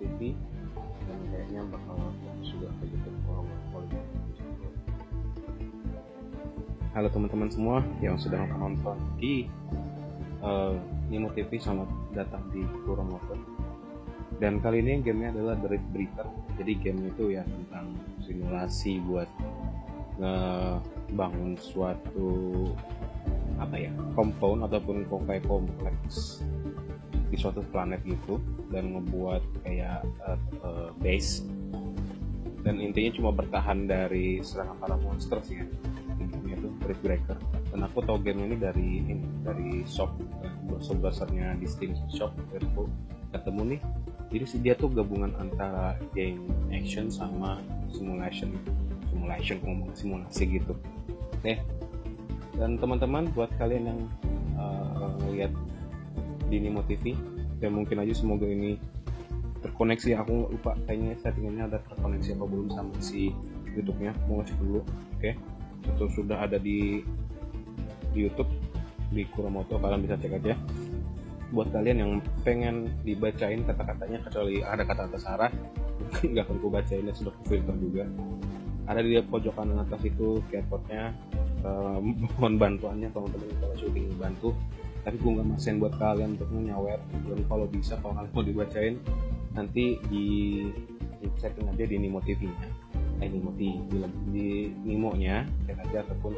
TV dan kayaknya bakal juga ke YouTube kalau Halo teman-teman semua yang sedang menonton di Nimo TV, selamat datang di Kuromoto. Dan kali ini gamenya adalah The Rift Breaker. Jadi gamenya itu ya tentang simulasi buat ngebangun suatu compound ataupun kayak kompleks di suatu planet gitu, dan ngebuat kayak base, dan intinya cuma bertahan dari serangan para monster sih ya. Gamenya itu Rift Breaker, dan aku tahu game ini dari shop browsernya di Steam Shop. Aku ketemu nih, jadi dia tuh gabungan antara game action sama simulasi gitu. Dan teman-teman, buat kalian yang ngeliat di Nimo TV, dan mungkin aja semoga ini terkoneksi. Aku lupa kayaknya settingannya ada terkoneksi apa belum sama si YouTube-nya, mau ngecek dulu. Oke. Itu sudah ada di YouTube di Kuromoto, kalian bisa cek aja. Buat kalian yang pengen dibacain kata-katanya, kecuali ada kata-kata Sarah, nggak akan ku bacain, dan sudah ku filter juga. Ada di pojok kanan atas itu keyboardnya. Mohon bantuannya teman-teman kalau syuting bantu, tapi gue nggak maksain buat kalian untuk nyawer. Dan kalau bisa, kalau kalian mau dibacain, nanti di setting aja di Nimo TV-nya, di Nimo-nya cek aja. Ataupun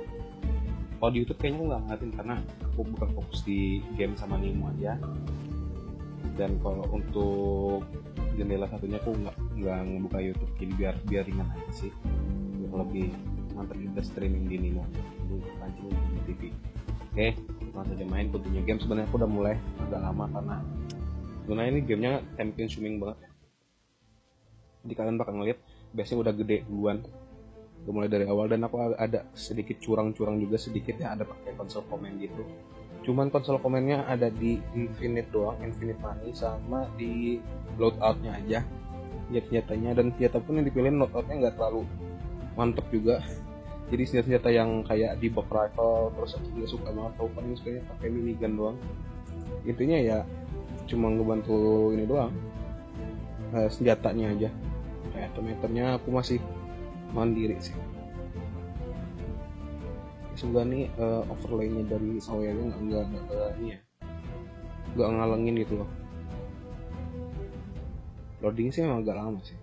kalau di YouTube kayaknya gue nggak ngeliatin karena aku bukan fokus di game sama Nimo aja. Dan kalau untuk jendela satunya aku nggak ngebuka YouTube, jadi biar ringan aja sih, biar lebih mantap kita streaming di Nimo, di pancing di TV. Oke, langsung aja main. Tentunya game sebenarnya aku udah mulai agak lama karena sebenarnya ini gamenya time consuming banget ya. Jadi kalian bakal ngeliat biasanya udah gede duluan, udah mulai dari awal. Dan aku ada sedikit curang juga sedikit ya, ada pakai konsol komen gitu. Cuman konsol komennya ada di Infinite doang, Infinite Money, sama di loadoutnya aja senjatanya. Dan senjata pun yang dipilih loadoutnya nggak terlalu mantep juga. Jadi senjata yang kayak di box rifle, terus aku juga suka banget tau paling sukanya pakai minigun doang. Intinya ya cuma ngebantu ini doang, senjatanya aja. Kayak meternya aku masih mandiri sih. Semoga nih overlaynya dari Sawyanya nggak ngalengin gitu loh. Loading sih memang agak lama sih.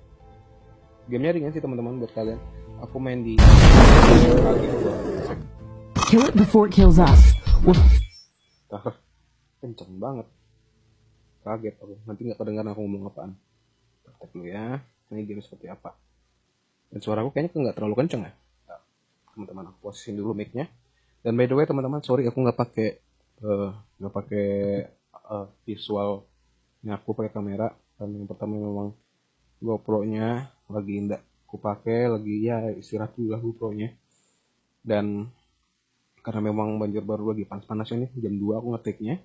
Gamenya ringan sih teman-teman buat kalian. Aku main di Kill it before it kills us. Kenceng banget. Kaget aku. Nanti nggak kedengaran aku ngomong apaan. Tek dulu ya. Ini game seperti apa. Dan suara aku kayaknya nggak terlalu kenceng ya. Teman-teman, aku posisiin dulu mic-nya. Dan by the way teman-teman, sorry aku nggak pakai visualnya, aku pakai kamera. Dan yang pertama memang GoPro-nya lagi nggak aku pakai, lagi ya istirahat dulu lah GoPro-nya. Dan karena memang banjir baru lagi panas-panasnya nih, jam 2 aku ngetiknya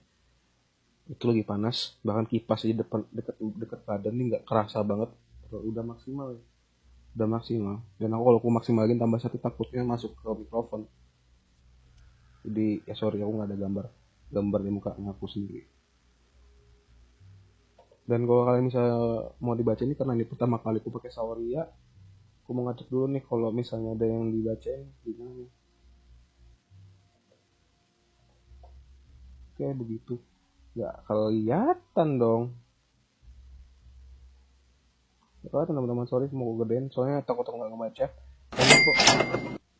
itu lagi panas, bahkan kipas aja dekat badan nih nggak kerasa banget. Udah maksimal. Dan aku kalau aku maksimalin tambah satu takutnya masuk ke mikrofon. Jadi ya sorry, aku nggak ada gambar di mukanya aku sendiri. Dan kalau kalian misalnya mau dibaca ini, karena ini pertama kali aku pakai Sawyanya, aku mau ngecek dulu nih kalau misalnya ada yang dibacain gimana nih. Oke, begitu. Nggak kelihatan dong. Kalau teman-teman, sorry mau gue gedein soalnya takut nggak ngebaca.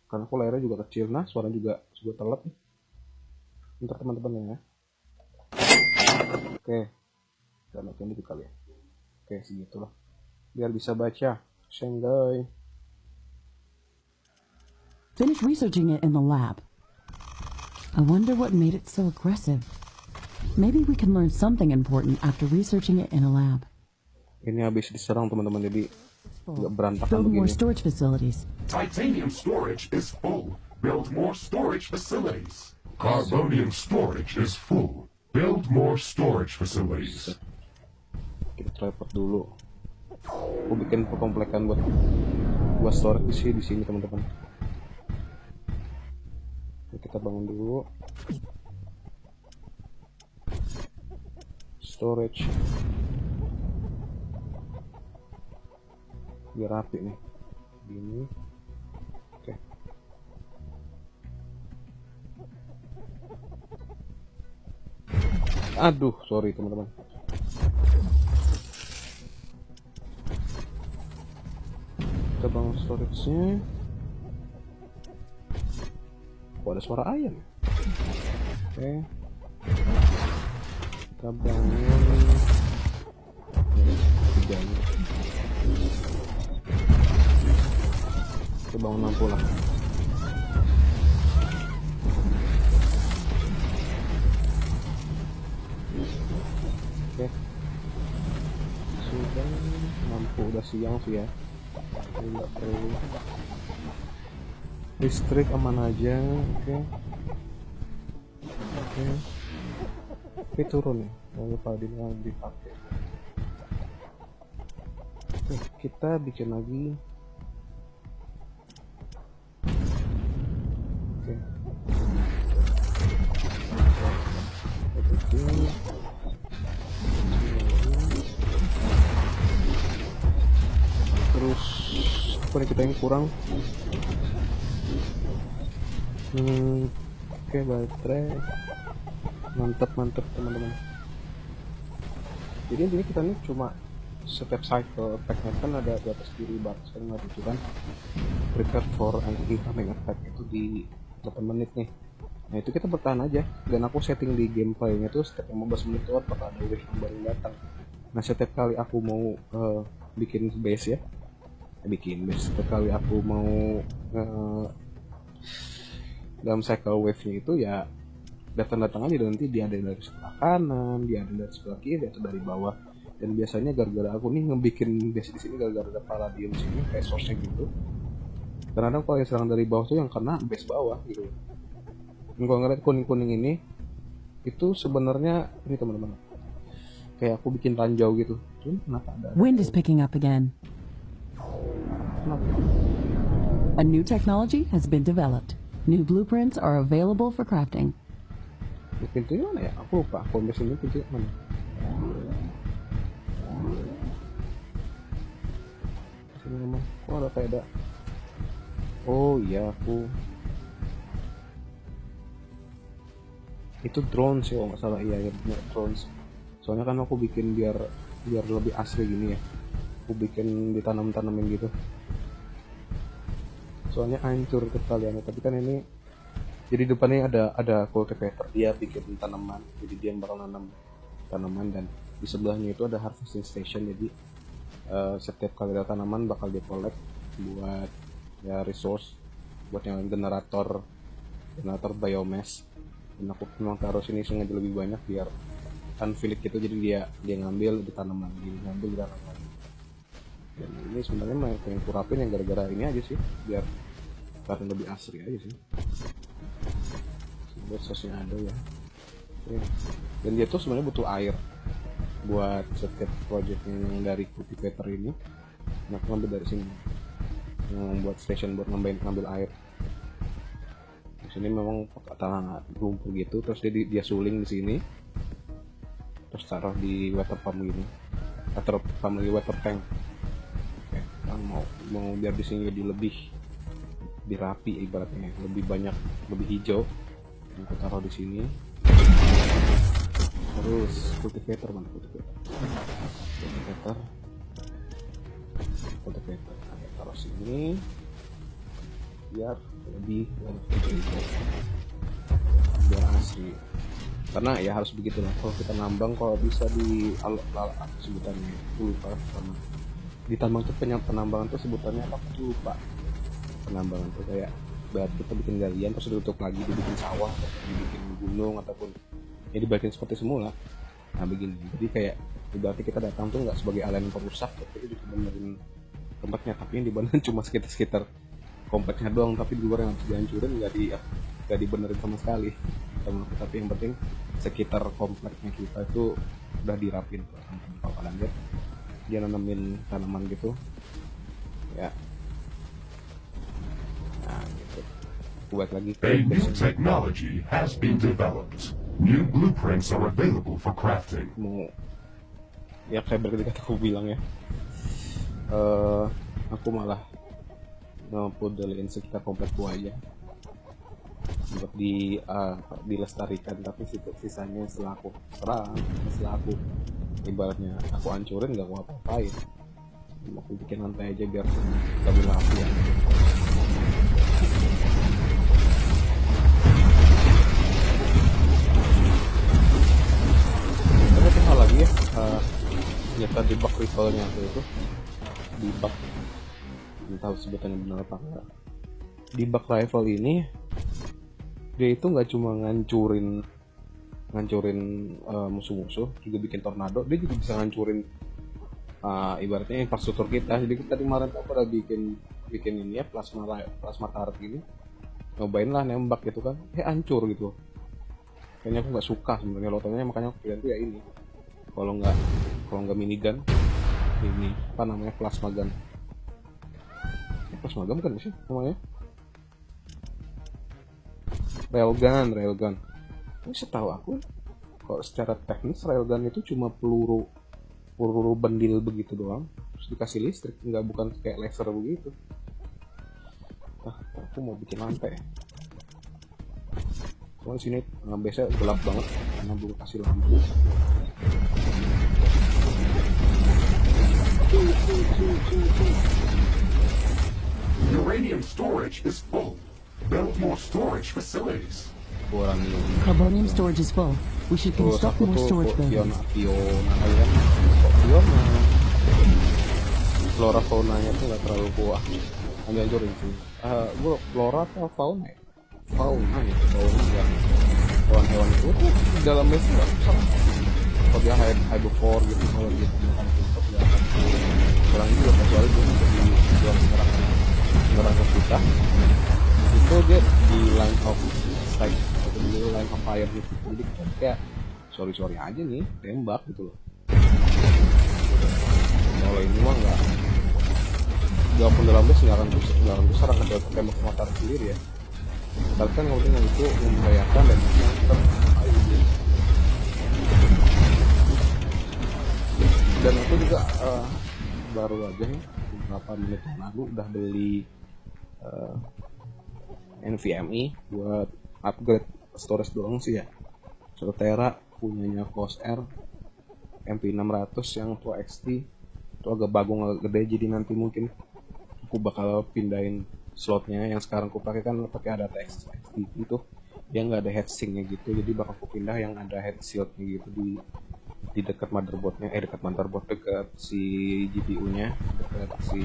Karena aku layarnya juga kecil, nah suara juga telat nih. Bentar teman-teman ya. Oke, kita naikin dikit kali ya. Oke, segitulah. Biar bisa baca. Shanghai. Finish researching it in the lab. I wonder what made it so aggressive. Maybe we can learn something important after researching it in a lab. Ini habis diserang teman-teman, jadi nggak berantakan Build begini. more storage facilities. Titanium storage is full. Build more storage facilities. Carbonium storage is full. Build more storage facilities. Kita teleport dulu. Aku bikin perkomplekan buat storage di sini teman-teman. Kita bangun dulu. Storage. biar rapi nih gini. Oke. Aduh, sorry teman-teman. Kita bangun storage-nya. Kok ada suara ayam? Oke. Kita bangun tiganya. Kita bangun lampu lah. Oke. Sudah, lampu udah siang sih ya. Nggak perlu. Listrik aman aja. Oke. Oke. Oke, turun ya. Jangan lupa dipakai. Oke, kita bikin lagi. Oke. Terus apa nih kita yang kurang? Oke, baterai mantap teman-teman. Jadi intinya kita nih cuma step cycle packnya kan ada di atas kiri batas kan nggak itu kan prepare for an incoming attack itu di 8 menit nih. Nah itu kita bertahan aja, dan aku setting di gameplaynya tuh setiap 15 menit itu apakah ada wave yang baru datang. Nah setiap kali aku mau bikin base ya, setiap kali aku mau dalam cycle wave-nya itu ya datang aja, dan nanti dia ada dari sebelah kanan, dia ada dari sebelah kiri, atau dari bawah. Dan biasanya gara-gara aku nih ngebikin base di sini gara-gara ada palladium sini kayak source-nya gitu. Kadang-kadang kalau yang serang dari bawah tuh yang kena base bawah gitu. Kalau ngeliat kuning-kuning ini itu sebenarnya ini teman-teman, kayak aku bikin ranjau gitu. Kenapa ada? Wind is picking up again. Kenapa? A new technology has been developed. New blueprints are available for crafting. Pintunya mana ya? Aku lupa. Aku ambil sini pintunya mana? Sini memang. Oh ada kayak ada. Oh iya aku. Itu drones ya, nggak salah. Iya benar drones. Soalnya kan aku bikin biar lebih asli gini ya. Aku bikin ditanam-tanamin gitu. Soalnya hancur sekalian. Tapi kan ini jadi depannya ada cultivator, dia bikin tanaman, jadi dia yang bakal nanam tanaman, dan di sebelahnya itu ada harvesting station. Jadi setiap kali ada tanaman bakal di collect buat ya resource, buat yang generator biomass. Dan aku memang taruh sini sengaja lebih banyak biar unfilled gitu, jadi dia ngambil di tanaman, dan ini sebenarnya yang kurapin yang gara-gara ini aja sih, biar karena lebih asri aja sih. Sosnya ada ya. Oke. Dan dia tuh sebenarnya butuh air buat setiap projectnya yang dari cultivator ini. Nah, aku ngambil dari sini yang buat station buat ngambil air. Di sini memang tanah lumpur gitu, terus dia suling di sini, terus taruh di water pump gini, water pump di water tank. Oke, kan mau biar di sini lebih rapi, ibaratnya lebih banyak, lebih hijau. Aku taruh di sini. Terus cultivator mana cultivator ada taruh sini biar lebih biar asli, karena ya harus begitu lah. Kalau kita nambang, kalau bisa di apa sebutannya lupa, sama di tambang tuh penambangan tuh sebutannya apa aku lupa. Penambangan tuh kayak berarti kita bikin galian terus ditutup lagi, dibikin sawah atau dibikin gunung ataupun ya dibalikin seperti semula. Nah begini, jadi kayak berarti kita datang tuh nggak sebagai alien perusak, tapi itu benerin tempatnya, tapi yang dibenerin cuma sekitar kompleksnya doang, tapi di luar yang harus dihancurin nggak dibenerin sama sekali. Tapi yang penting sekitar kompleksnya kita itu udah dirapin. Kalau kalian lihat dia nanamin tanaman gitu ya. Nah gitu, buat lagi A new technology has been developed. New blueprints are available for crafting. Mau ya kayak berkali-kali aku bilang ya, aku malah ngepudelin sekitar komplek gua aja buat dilestarikan, tapi sisanya setelah aku serang, setelah aku ibaratnya aku hancurin nggak aku apa-apain, aku bikin lantai aja biar stabil api ya. Tapi ada hal lagi ya, ternyata di bug rifle-nya itu di bug, entah sebutannya benar apa enggak, di bug rifle ini dia itu nggak cuma ngancurin musuh-musuh, juga bikin tornado, dia juga bisa ngancurin ibaratnya infrastruktur kita. Jadi kita kemarin tuh pada bikin ini ya, plasma turret gini, nyobain lah nembak gitu kan, hancur gitu. Kayaknya aku nggak suka sebenarnya lotonya, makanya aku pilih tuh ya ini. Kalau nggak minigun, ini apa namanya, plasma gun. Plasma gun kan sih namanya? Railgun. Ini setahu aku, kalau secara teknis railgun itu cuma peluru bendil begitu doang, terus dikasih listrik, bukan kayak laser begitu. Aku mau bikin lantai. Cuman sini biasanya gelap banget karena belum kasih lampu. Uranium storage is full. Build more storage facilities. Carbonium storage is full. We should Terus construct aku more tuh storage buildings. Fiona kalian, Fiona flora faunanya tuh nggak terlalu kuat, hancurin sih. Gue flora atau fauna ya? Fauna yang hewan-hewan itu tuh di dalam base nggak usah. Kalau dia herbivore gitu, kalau dia makan rumput dia akan kurang juga, kecuali dia menjadi jual menyerang ke kita, itu dia di line of strike atau di line of fire gitu. Jadi kita kayak sorry aja nih tembak gitu loh. Kalau ini mah nggak pun dalam base nggak akan besar, akan tembak motor sendiri ya. Tapi kan kemudian itu membahayakan dan kita dan aku juga baru aja nih beberapa menit yang lalu udah beli NVMe buat upgrade storage doang sih ya, 1 tera punyanya Corsair MP600 yang Pro XT itu agak bagong, agak gede, jadi nanti mungkin aku bakal pindahin slotnya. Yang sekarang aku pakai kan pakai ada XT itu, dia nggak ada heatsinknya gitu, jadi bakal aku pindah yang ada head shieldnya gitu di dekat motherboardnya, dekat si GPU-nya, dekat si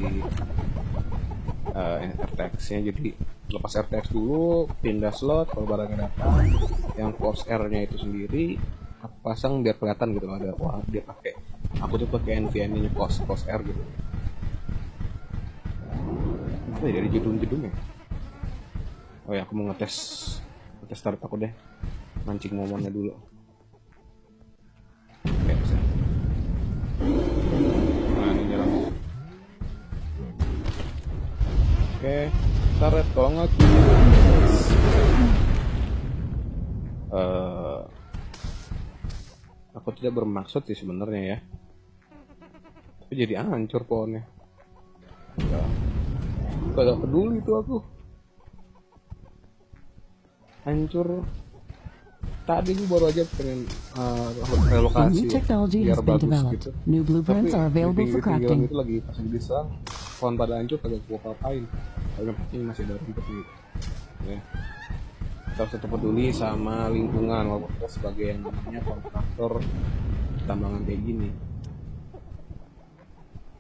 RTX-nya. Jadi lepas RTX dulu, pindah slot, kalau barangnya datang yang Corsair-nya itu sendiri aku pasang biar kelihatan gitu, ada wah dia pakai, aku tuh pakai NVMe-nya Corsair gitu. Apa ya dari jedung-jedungnya? Oh ya, aku mau ngetes start aku deh, mancing momennya dulu. Oke, bisa. Nah, ini nyerang. Oke, turret tolong aku. Aku tidak bermaksud sih sebenarnya ya, tapi jadi hancur pohonnya. Gak peduli itu aku. Hancur. Tadi gue baru aja pengen relokasi New technology biar has been bagus developed. gitu. New blueprints are available for crafting. Itu lagi pas diserang, pohon pada hancur, kagak gue apa-apain. Karena ini masih ada rumput nih. Ya. Kita harus tetap peduli sama lingkungan walaupun kita sebagai yang namanya kontraktor tambangan kayak gini.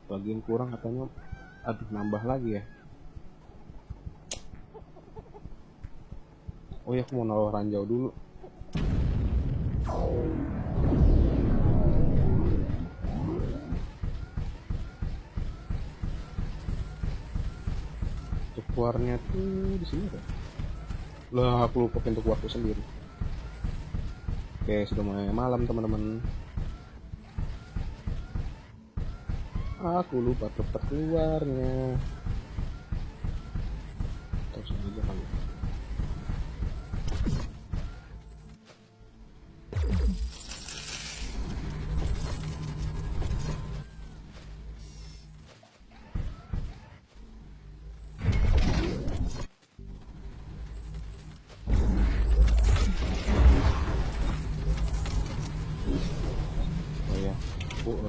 Bagian kurang katanya, aduh nambah lagi ya. Oh ya, aku mau naruh ranjau dulu. Untuk keluarnya tuh di sini ada. Lah, aku lupa pintu keluarku sendiri. Oke, sudah mulai malam teman-teman. Aku lupa tempat keluarnya. Terus aja kali.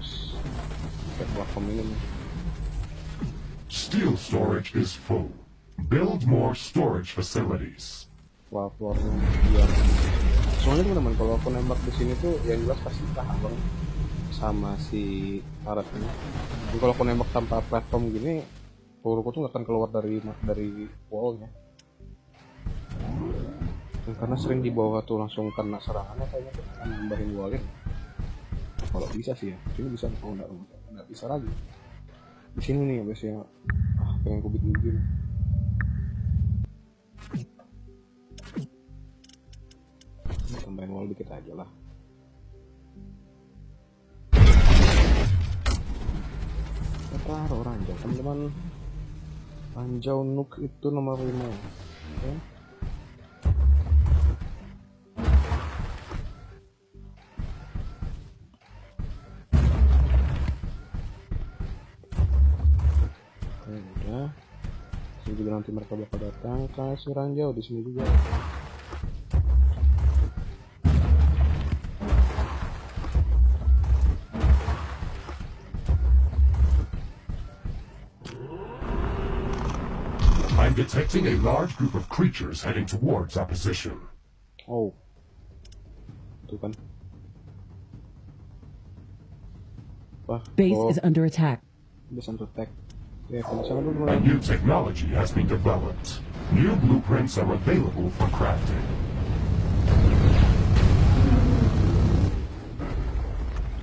harus kayak platform ini nih. Steel storage is full. Build more storage facilities. Wah, floornya biar. Soalnya teman-teman, kalau aku nembak di sini tuh yang jelas pasti kehalang sama si karetnya. Jadi kalau aku nembak tanpa platform gini, peluruku tuh nggak akan keluar dari wallnya. Dan karena sering di bawah tuh langsung kena serangannya, kayaknya tuh akan nambahin wallnya. Kalau bisa sih ya, ini bisa. Oh, nggak bisa lagi. Di sini nih biasanya, pengen ku bikin gini. Tambahin wall dikit aja lah. Kita taruh ranjau, teman-teman. Ranjau Nook itu nomor 5. Oke. Udah. Sini juga nanti mereka bakal datang kasih ranjau di sini juga. I'm detecting a large group of creatures heading towards our position. Oh, tuh kan. Wah, Base is under attack. Base under attack. Ya, kalau sana dulu. A new technology has been developed. New blueprints are available for crafting.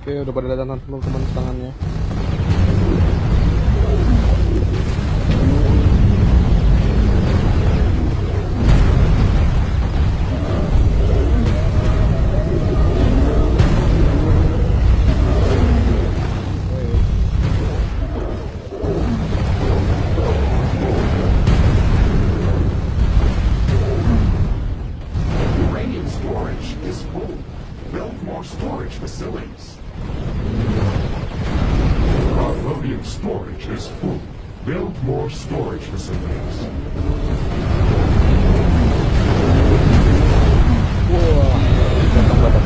Oke, udah pada datang teman-teman tangannya. Uranium storage is full. Build more storage facilities. Carbonium storage is full. Build more storage facilities. Wah, datang.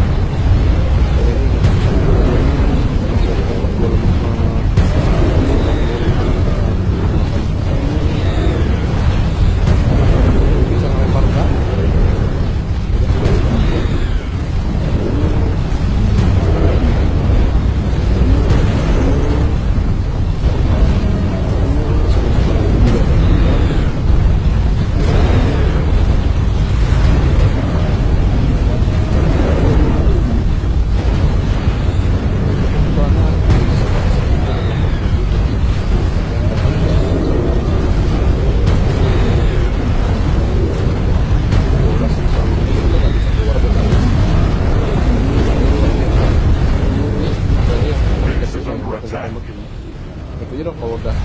Bisa ngelempar kan? Base is under attack. Itu aja dong kalau udah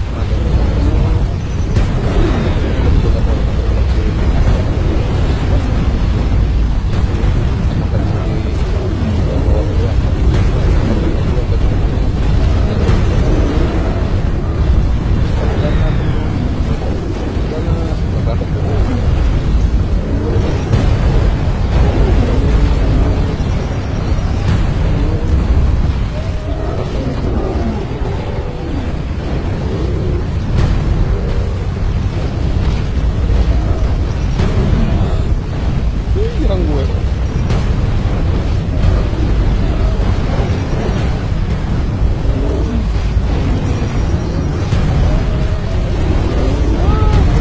nyerang gue.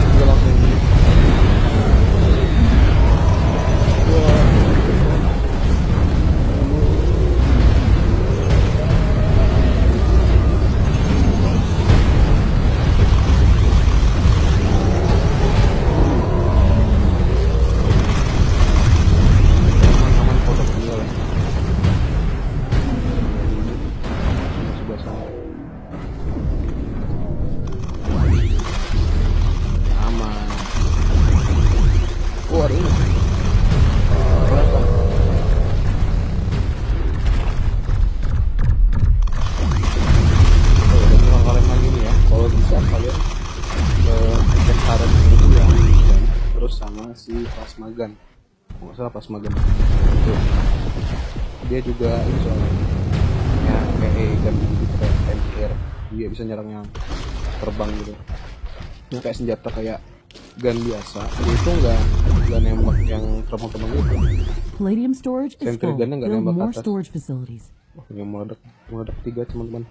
Dia langsung aman foto tinggal ya. Sebelah sana. Aman. Oh, ada ini. Kelihatan. Oh, udah bilang kalian lagi nih ya. Kalau bisa kalian cek karet itu yang dan terus sama si plasmagan. Nggak salah plasmagan. Tuh. Dia juga ini soalnya. Ya, pakai gun gitu kayak anti-air, dia bisa nyerang yang terbang gitu. Ini kayak senjata kayak gun biasa, dia itu nggak nembak yang terbang-terbang gitu. Palladium storage is Sentry full. gunnya nggak Build nembak ke more atas. storage facilities. Wah, ini meledak 3 teman-teman,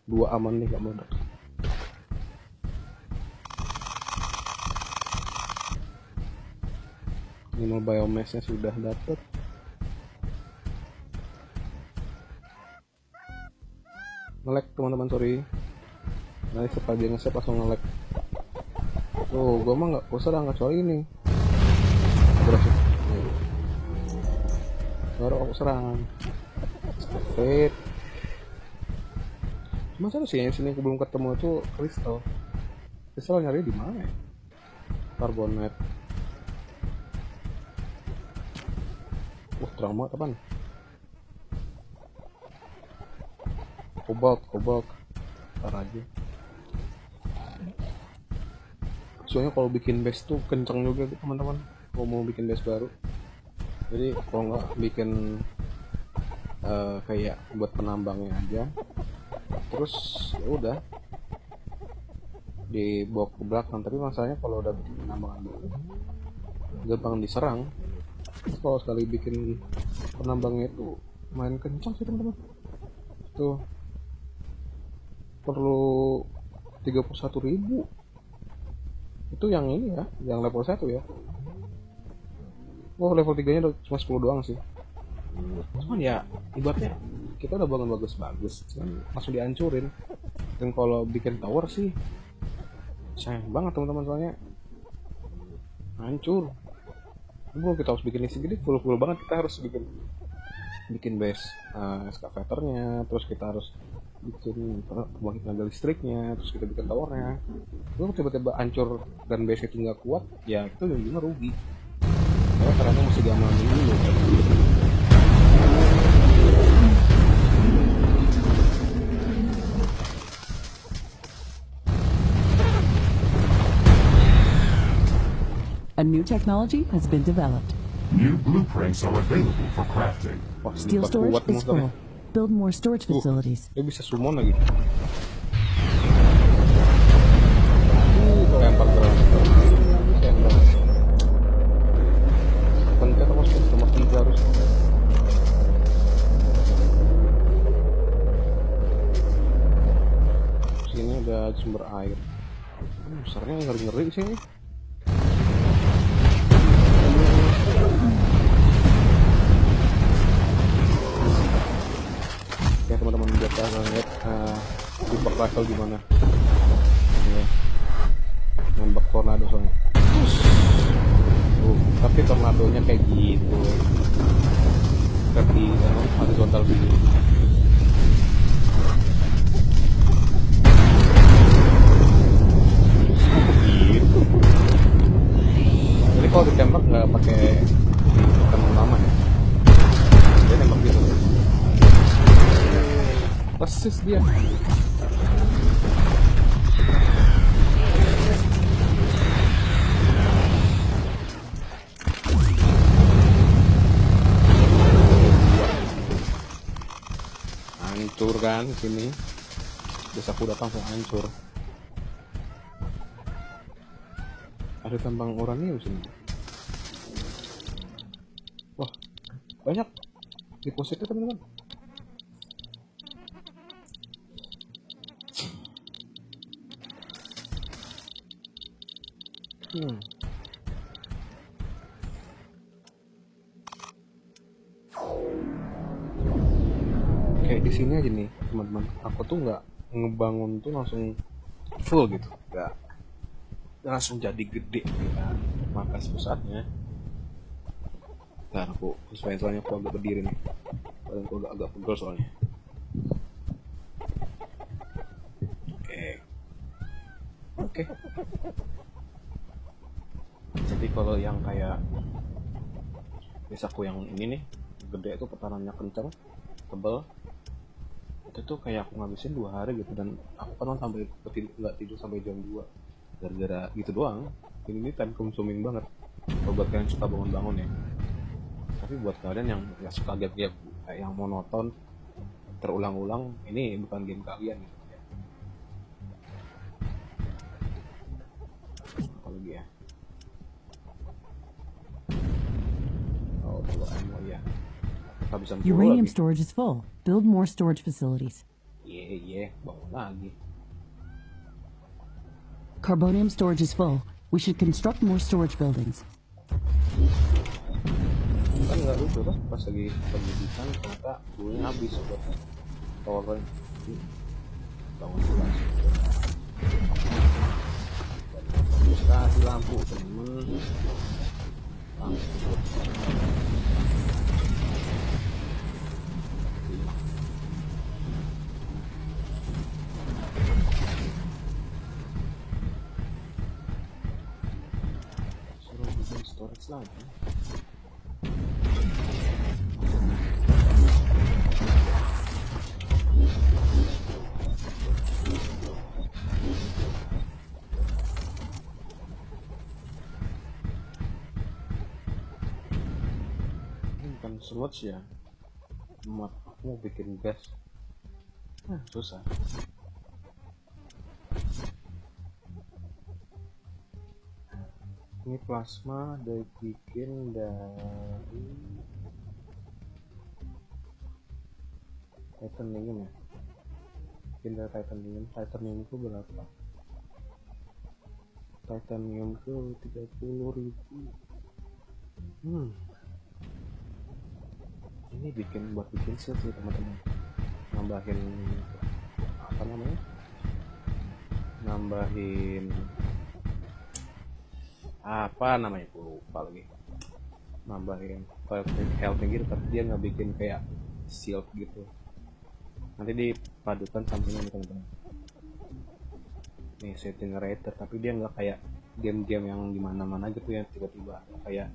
2 aman nih nggak meledak. Ini mau biomassnya sudah dapet. Nge-lag teman-teman, sorry. Nanti setelah dia nge-save langsung nge-lag. Tuh, gua mah nggak usah kecuali ini. Berhasil. Baru aku serang. Stupid. Cuma satu sih yang sini aku belum ketemu itu kristal. Kristal nyari di mana ya? Karbonat. Wah, terang banget apaan? Kobalt. Ntar aja. Soalnya kalau bikin base tuh kenceng juga gitu, teman-teman. Kalau mau bikin base baru. Jadi kalau nggak bikin kayak buat penambangnya aja, terus ya udah dibawa ke belakang. Tapi masalahnya kalau udah bikin penambangan baru, gampang diserang. Kalau sekali bikin penambangnya itu main kencang sih teman-teman. Tuh perlu 31.000. Itu yang ini ya, yang level 1 ya. Oh, level 3 nya cuma 10 doang sih. Cuman ya ibaratnya kita udah bangun bagus-bagus, cuman langsung dihancurin. Dan kalau bikin tower sih sayang banget teman-teman, soalnya hancur. Kita harus bikin ini segede full banget, kita harus bikin base excavatornya, terus kita harus bikin pembangkit tenaga listriknya, terus kita bikin towernya. Kalau tiba-tiba hancur dan base itu nggak kuat, ya itu juga rugi. Karena masih diamalin dulu. A new technology has been developed. New blueprints are available for crafting. Wah, Steel kuat storage is monsternya. full. Build more storage facilities. Dia bisa summon lagi. Lempar granat. Sayang banget. Pencet nomor 3 harus. Sini ada sumber air. Besarnya ngeri-ngeri sini. Ya teman-teman, biar kalian lihat di rifle gimana ya, nembak tornado soalnya. Tapi tornadonya kayak gitu, kaki horizontal begini. Gitu. Jadi kalau ditembak nggak pakai tekan lama ya, dia nembak gitu. Persis dia. Hancur kan sini. Desaku datang langsung hancur. Ada tambang uranium sini. Wah, banyak depositnya teman-teman. Kayak di sini aja nih teman-teman, aku tuh nggak ngebangun tuh langsung full gitu, nggak langsung jadi gede ya, markas pusatnya. Ntar aku sesuai, soalnya aku agak berdiri nih, badan aku agak pegel soalnya. Oke. Jadi kalau yang kayak desaku yang ini nih gede itu, petanannya kenceng, tebel, itu tuh kayak aku ngabisin 2 hari gitu. Dan aku kan sampai nggak tidur sampai jam 2 gara-gara gitu doang. Ini time consuming banget kalau buat kalian suka bangun-bangun ya. Tapi buat kalian yang ya suka gap-gap kayak yang monoton, terulang-ulang, ini bukan game kalian gitu ya. Apa lagi ya? Oh, 2 ammo ya. Kehabisan peluru Uranium lagi. storage is full. Build more storage facilities. Bawa lagi. Carbonium storage is full. We should construct more storage buildings. Kan nggak lucu kan pas lagi pendidikan ternyata dulunya habis buat tower bangun kelas. Terus kasih lampu temen. Lampu. Suruh bikin storage lagi. Bukan slot ya, aku mau bikin gas, susah. Ini plasma dibikin dari titanium ya, bikin dari titanium itu berapa? Titanium itu 30.000. Ini buat bikin shield sih teman-teman, nambahin apa namanya, aku lupa lagi, nambahin health-nya gitu, tapi dia nggak bikin kayak shield gitu, nanti dipadukan sama ini teman-teman. Nih set generator, tapi dia nggak kayak game-game yang dimana-mana gitu ya, tiba-tiba kayak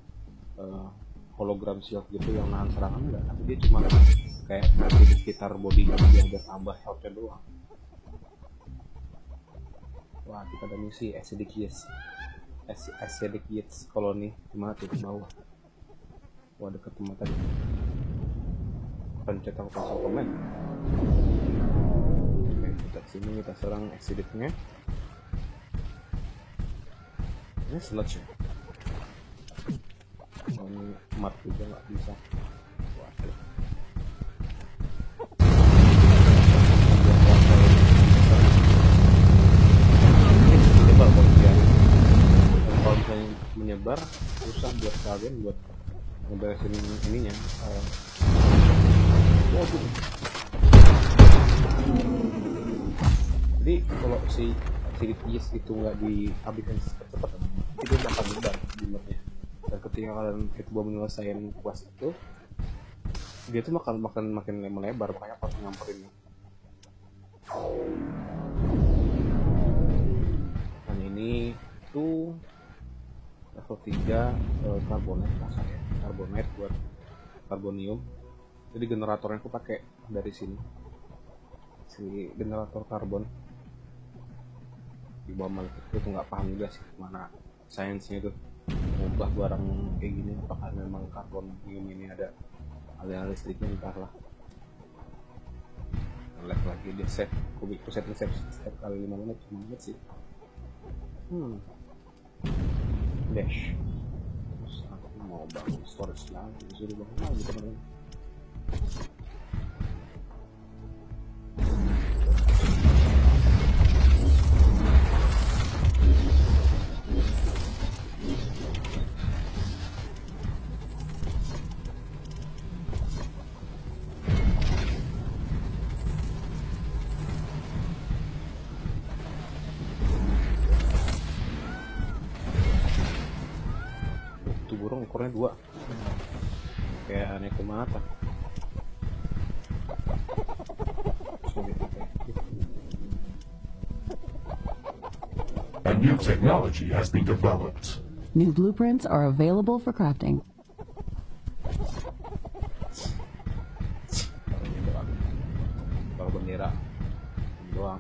hologram shield gitu yang nahan serangan, enggak, tapi dia cuma kayak di sekitar body yang biar tambah health-nya doang. Wah, kita ada misi acidic yeast colony. Gimana tuh ke bawah? Wah, deket tempat tadi. Pencet aku pasang komen. Oke, kita sini, kita serang acidicnya. Ini sludge ya. Oh, ini mat juga nggak bisa. Waduh. Menyebar kemudian. Kalau misalnya menyebar, susah buat kalian buat ngeberesin ininya. Waduh. Jadi kalau si yeast itu nggak dihabiskan cepat, itu bakal nyebar jumlahnya. Dan ketika kalian coba menyelesaikan quest itu, dia tuh makin melebar, banyak orang nyamperin. Dan ini tuh level 3 carbonate kasar ya, carbonate buat carbonium. Jadi generatornya aku pakai dari sini, si generator karbon di bawah malaikat. Itu nggak paham juga sih mana sainsnya itu mengubah barang kayak gini, apakah memang karbonium ini ada aliran listriknya, entahlah. Lihat lagi dia set, aku setting setiap kali 5 menit sih. Dash. Terus aku mau bangun storage lagi, disuruh bangun lagi teman-teman. Itu burung ukurnya 2, kayak aneh mata. A new technology has been developed. New blueprints are available for crafting. Kalau bendera doang.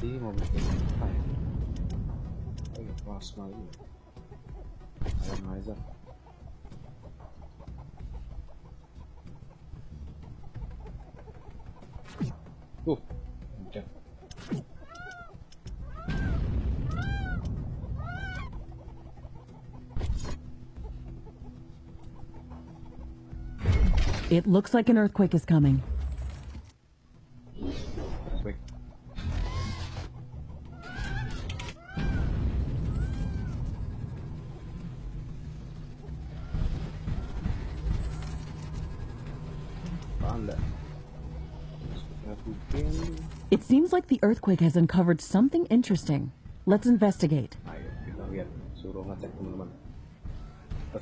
Tadi mau bikin apa ya? plasma ini. Atomizer. Hujan. It looks like an earthquake is coming. Baik. Anda. It seems like the earthquake has uncovered something interesting. Let's investigate. Ayo kita lihat, suruh ngecek teman-teman.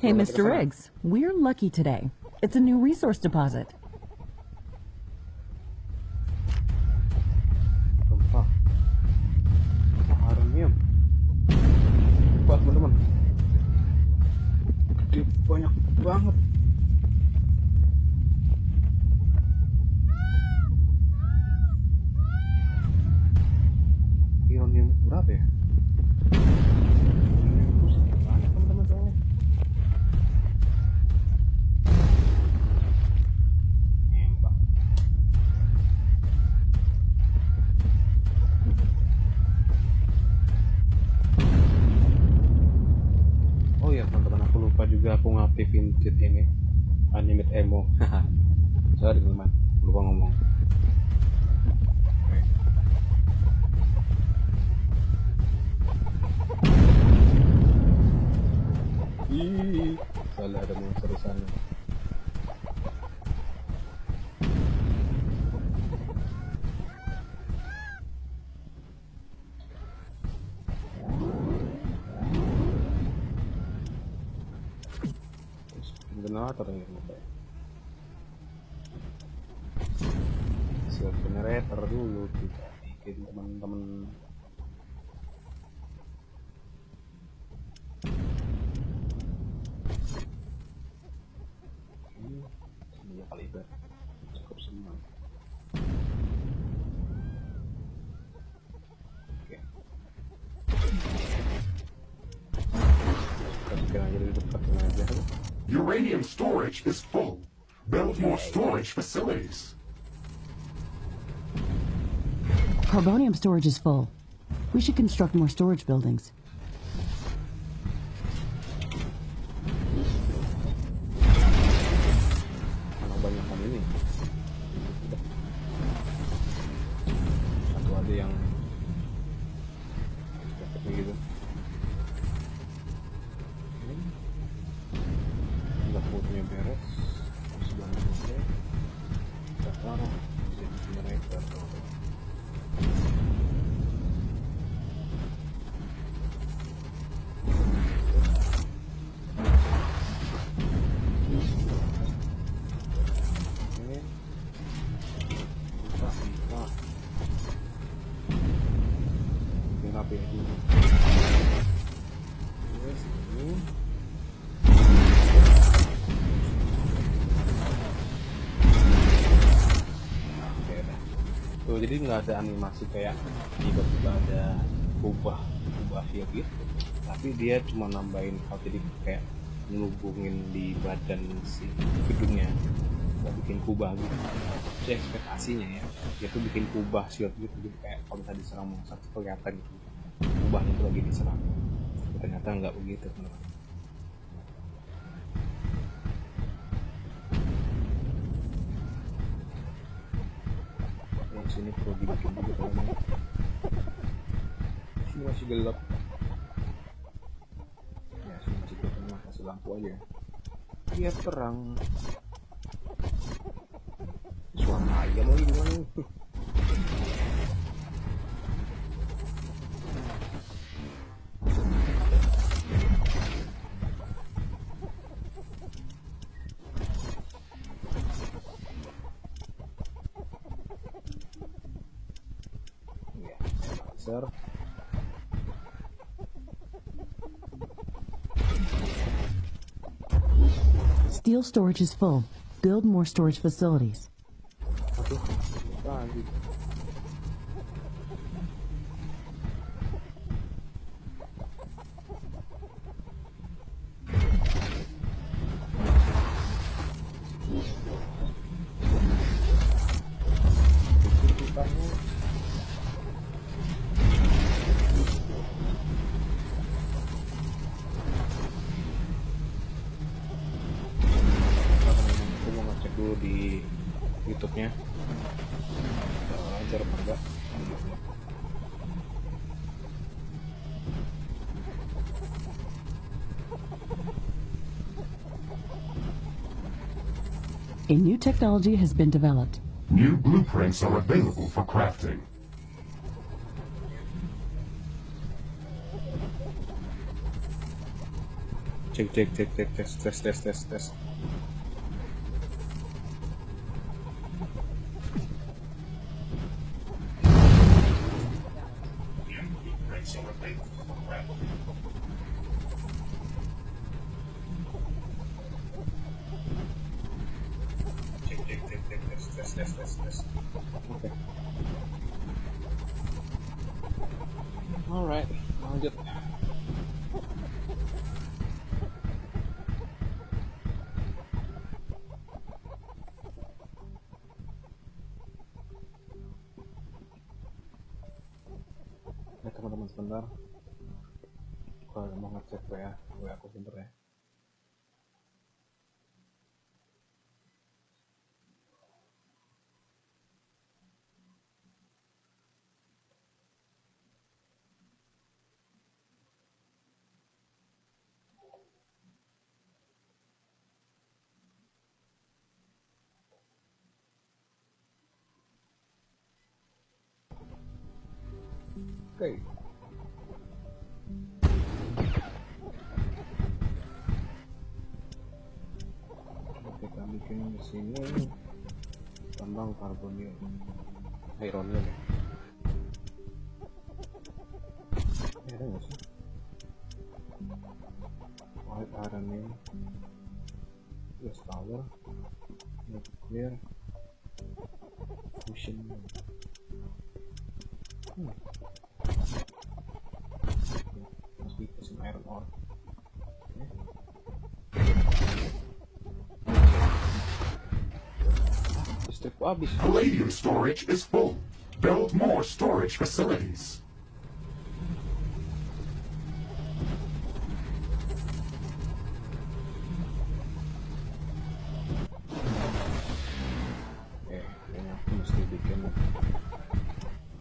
Hey, Mr. Riggs, we're lucky today. It's a new resource deposit. Gempa. Haranium. Kuat teman-teman. Gede banyak banget. Uranium berapa ya? Banyak teman-teman soalnya. Nembak. Oh iya teman-teman, aku lupa juga aku ngaktifin cheat ini, unlimited ammo. Sorry teman-teman, lupa ngomong. Ih, salah ada monster di sana. Generator yang lupa ya. Siap generator dulu kita bikin teman-teman. Ini kaliber cukup semua. Oke. Kasihkan aja di dekat aja. Uranium storage is full. Build more storage facilities. Carbonium storage is full. We should construct more storage buildings. Mana banyak kan ini? Atau ada yang seperti gitu. Enggak fotonya beres. Sudah selesai. Kita taruh di generator. Rapi dulu. Terus ini. Oke dah. Tuh jadi nggak ada animasi kayak tiba-tiba ada ubah view gitu, tapi dia cuma nambahin hal jadi kayak ngelubungin di badan si gedungnya, nggak bikin kubah gitu. Itu ekspektasinya ya, dia tuh bikin kubah shield gitu, jadi kayak kalau misalnya diserang monster kelihatan gitu kubahnya tuh lagi diserang. Ternyata nggak begitu teman-teman. Sini perlu dibikin juga teman-teman. Sini masih gelap. Ya sini masih gelap, cuma kasih lampu aja. Dia terang. Suara ayam lagi gimana nih? Sir. Steel storage is full. Build more storage facilities. Aduh, lagi. YouTube-nya. Ajar apa enggak? A new technology has been developed. New blueprints are available for crafting. Cek, tes. Tes. Oke. Alright, lanjut. Ya teman-teman, sebentar. Kalau mau ngecek WA aku sebentar ya. Oke. Kita bikin di sini tambang karbonium, ironium ya. Ada nggak sih? White ironium, gas power, nuclear, fusion. Must be some iron ore. Listrikku habis. Palladium storage is full. Build more storage facilities. Kayaknya aku mesti bikin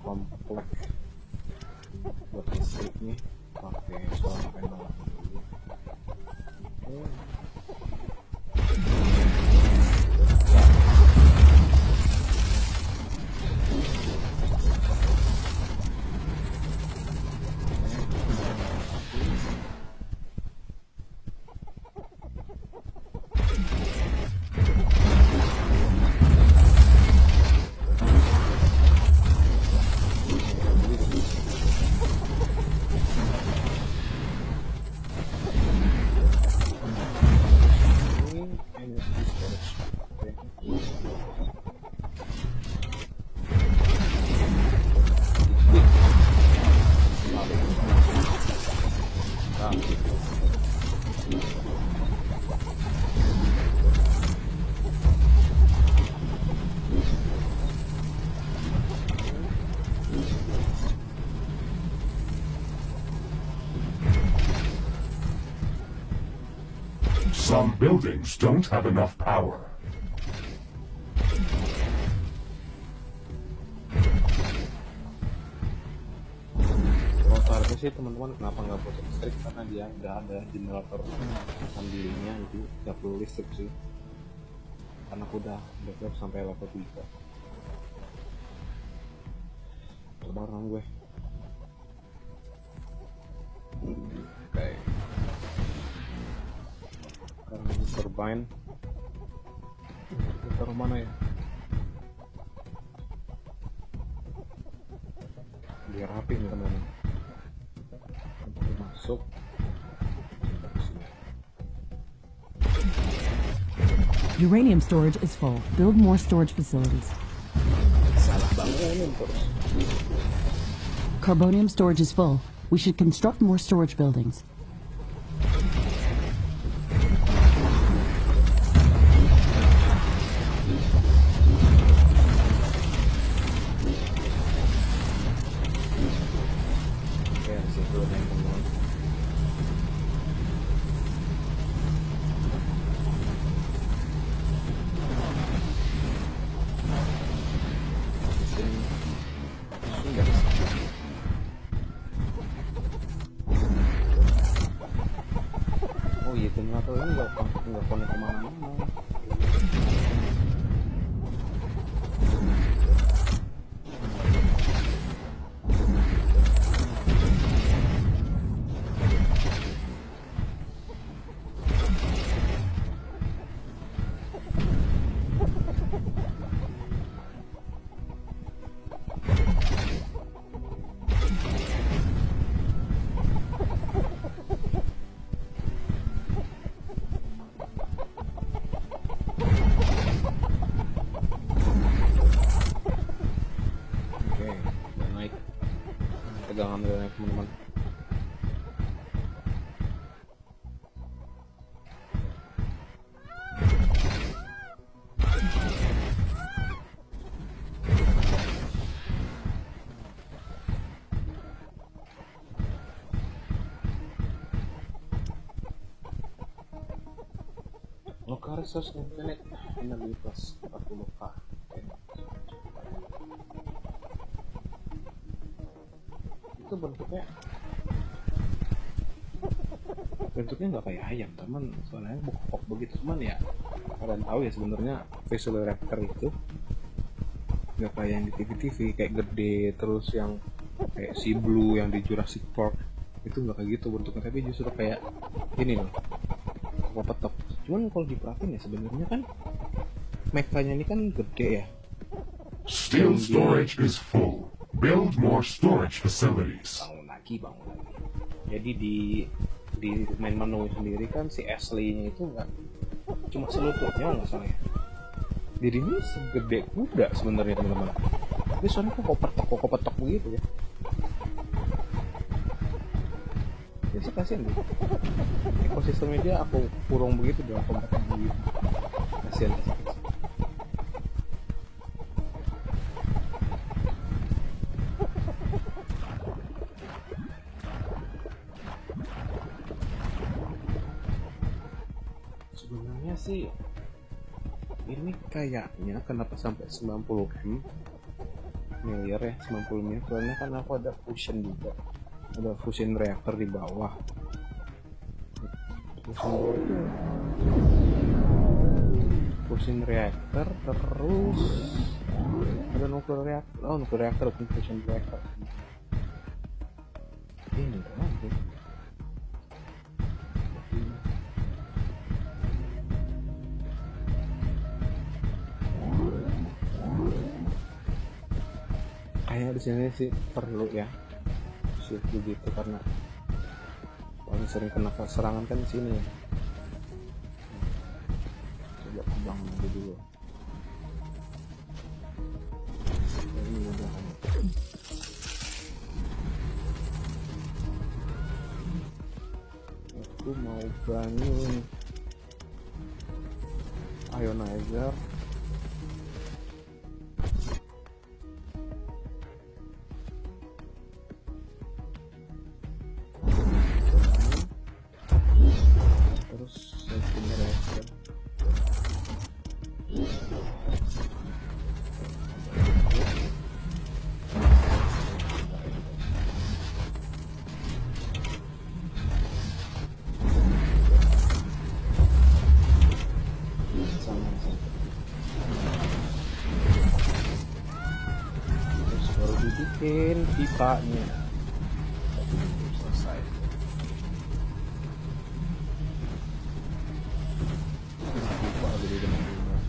kompleks buat listrik nih pakai solar panel. Some buildings don't have enough power. Kalau seharusnya sih teman-teman, kenapa nggak buat listrik, karena dia nggak ada generator sendirinya, itu nggak perlu listrik sih, karena aku udah develop sampai level 3. Coba orang gue. Oke. Sekarang ini turbine. Kita taruh mana ya? Biar rapi nih teman-teman. Untuk masuk. Uranium storage is full. Build more storage facilities. Salah bangunin terus. Carbonium storage is full. We should construct more storage buildings. Oke, di situ ada yang teman-teman. Oh iya, generator ini nggak connect kemana-mana. Tegangan udah naik teman-teman. Lokal resource internet energi plus 40k. Itu bentuknya nggak kayak ayam teman, soalnya bokok begitu. Cuman ya kalian tahu ya, sebenarnya visual raptor itu nggak kayak yang di TV kayak gede terus yang kayak si Blue yang di Jurassic Park itu nggak kayak gitu bentuknya, tapi justru kayak ini loh, petok. Cuman kalau diperhatiin ya sebenarnya kan mechanya ini kan gede ya. Still storage is full. Build more storage facilities. Bangun lagi. Jadi di main menu sendiri kan si Ashley-nya itu nggak cuma selututnya nggak salah ya. Jadi ini segede kuda sebenarnya teman-teman. Tapi soalnya kok petok begitu ya. Ya sih kasihan deh. Ekosistemnya dia aku kurung begitu dengan petok begitu. Kasihan. Sebenarnya sih ini kayaknya kenapa sampai 90 miliar ya, 90 miliar, soalnya kan aku ada fusion juga, ada fusion reactor di bawah. Fusion reactor terus ada nuclear reactor. Oh, nuclear reactor bukan fusion reactor. Ini doang sih. Kayak di sini sih perlu ya sih begitu, karena paling sering kena serangan kan di sini ya. Coba kembang dulu. Ini udah. Aku mau bangun ionizer. Bikin pipanya selesai. Pipa lebih dengan rumah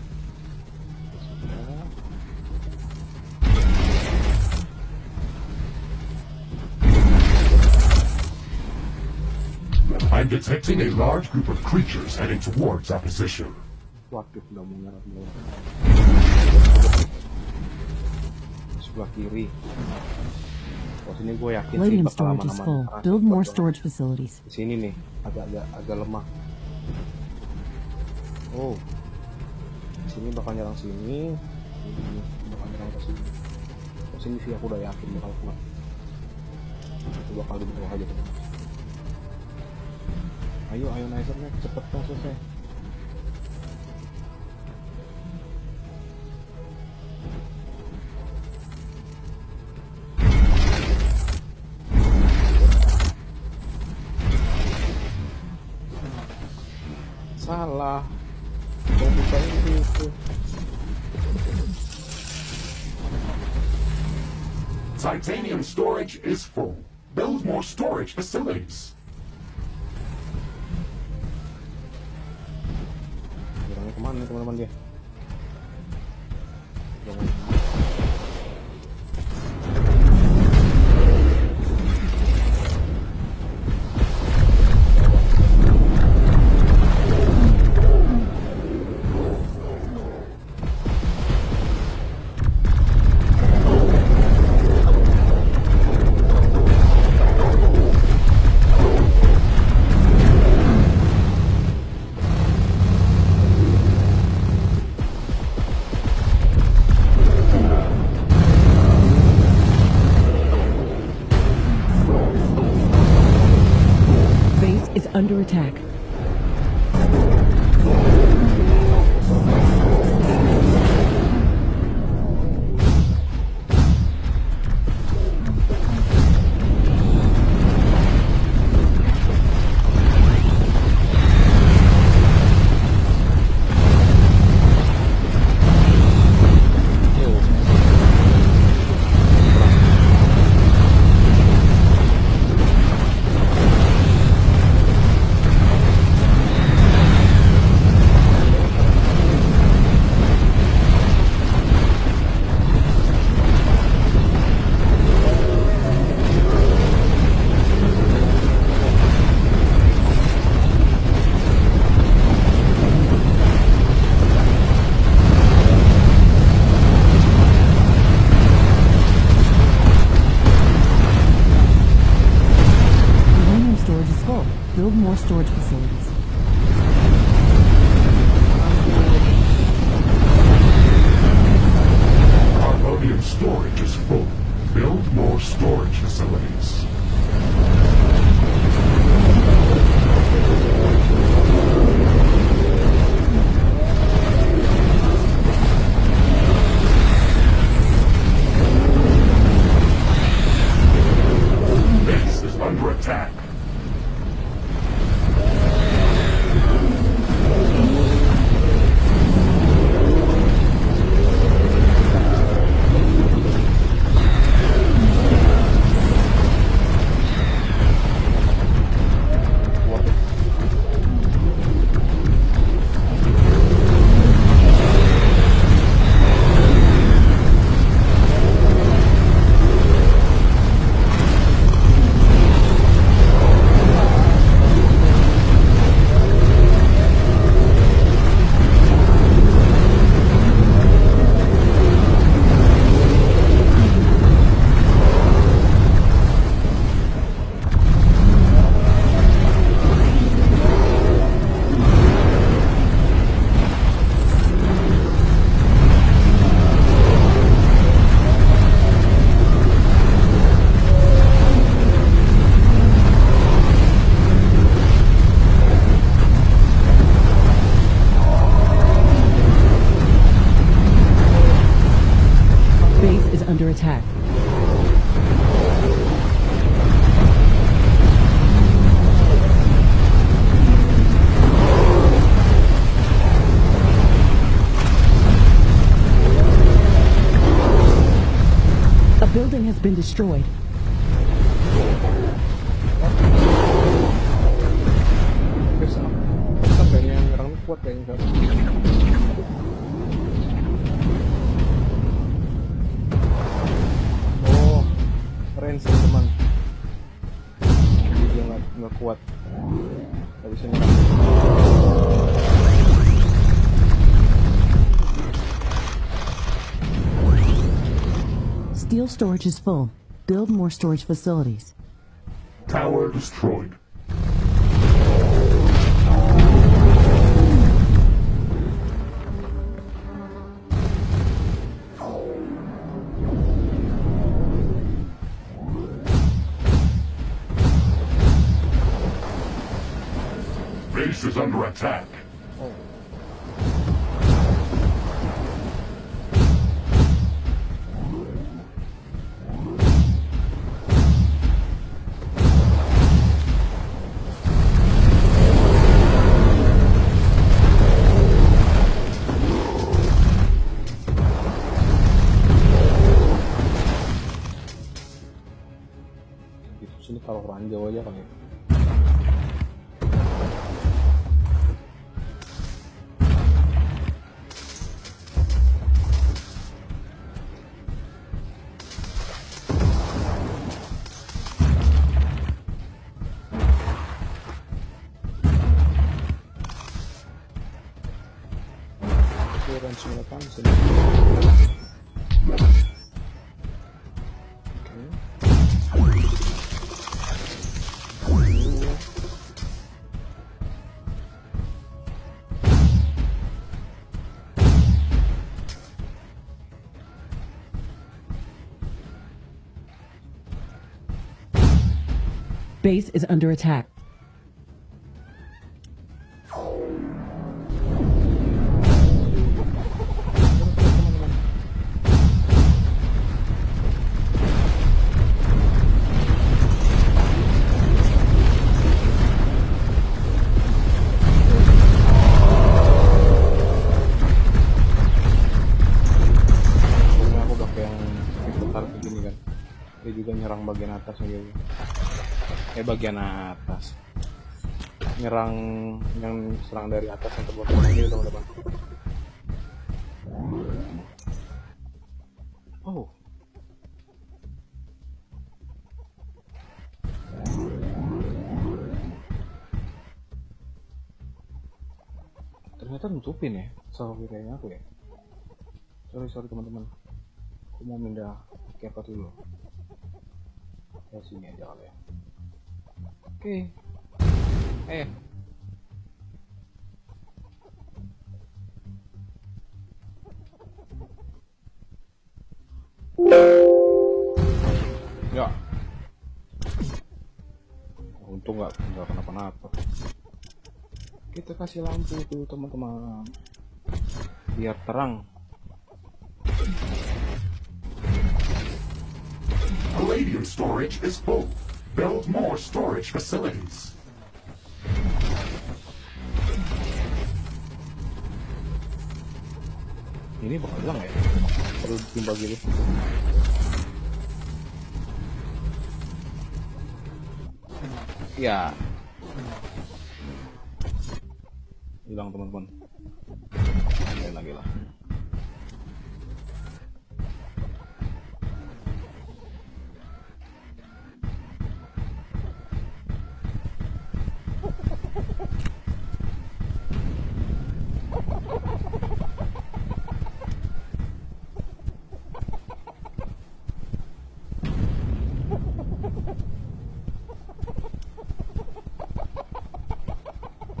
sudah. I'm detecting a large group of creatures heading towards our position. Waduh, udah mau nyerap belum? Sebelah kiri. Oh, sini gue yakin sih Palladium bakal storage is aman-aman. full. Build more storage facilities. Di sini nih, agak lemah. Oh, di sini bakal nyerang sini. Ini bakal nyerang ke sini. Oh, sini sih aku udah yakin bakal kuat. Itu bakal di bawah aja teman. Ayo ionizernya cepet dong selesai. Salah. Mau bukain itu. Titanium storage is full. Build more storage facilities. Bilangnya kemana nih teman-teman dia? Jangan. Under attack. Build more storage facilities. Carbonium storage is full. Build more storage facilities. Base is under attack. Under attack. A building has been destroyed. Kayaknya yang nyerang kuat kayaknya. Range teman, jadi dia nggak kuat, nggak bisa nyerang. Steel storage is full. Build more storage facilities. Tower destroyed. Base is under attack. aja kali. Range 8 sini. Base is under attack. Dia juga nyerang bagian atas gitu. Bagian atas. Nyerang yang serang dari atas yang terbawah gitu teman-teman. Oh. Ternyata nutupin ya, salah kayaknya aku ya. Sorry teman-teman. Aku mau pindah ke apa dulu. Ya sini aja kali ya. Oke. Ya. Untung nggak kenapa-napa. Kita kasih lampu tuh teman-teman. Biar terang. Palladium storage is full. Build more storage facilities. Ini bakal hilang ya? Perlu timba gitu. Ya. Hilang teman-teman. Lain lagi lah.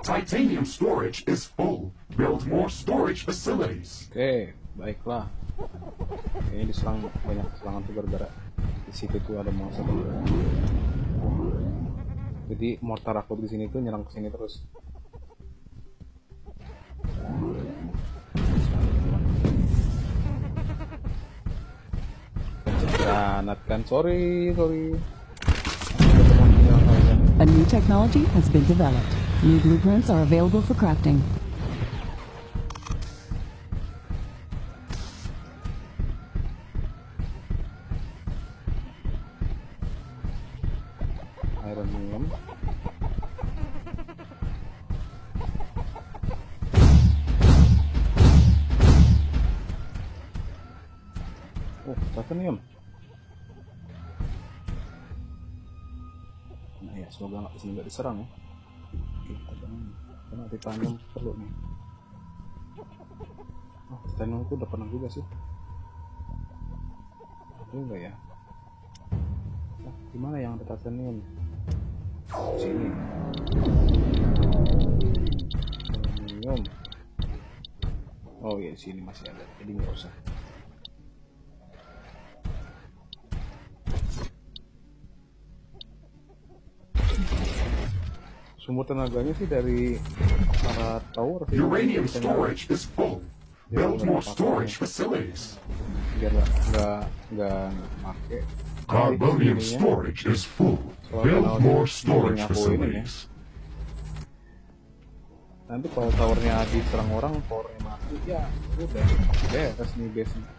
Titanium storage is full. Build more storage facilities. Oke, baiklah. Kayaknya diserang banyak serangan tuh gara-gara di situ tuh ada monster. Jadi mortar aku di sini tuh nyerang ke sini terus. Granat kan, sorry. A new technology has been developed. New blueprints are available for crafting. Ironium. Oh, titanium. Nah ya, semoga nggak diserang ya. Kita karena titanium perlu nih. Oh, titanium itu udah pernah juga sih. Ada enggak ya? Nah, gimana yang ada titanium? Sini. Titanium. Oh iya, sini masih ada. Jadi nggak usah. Sumber tenaganya sih dari para tower sih. Uranium storage is full. Build more storage facilities. Biar nggak make. Carbonium storage is full. Build more storage facilities. Nanti kalau towernya diserang orang, towernya mati, ya udah beres nih base nya.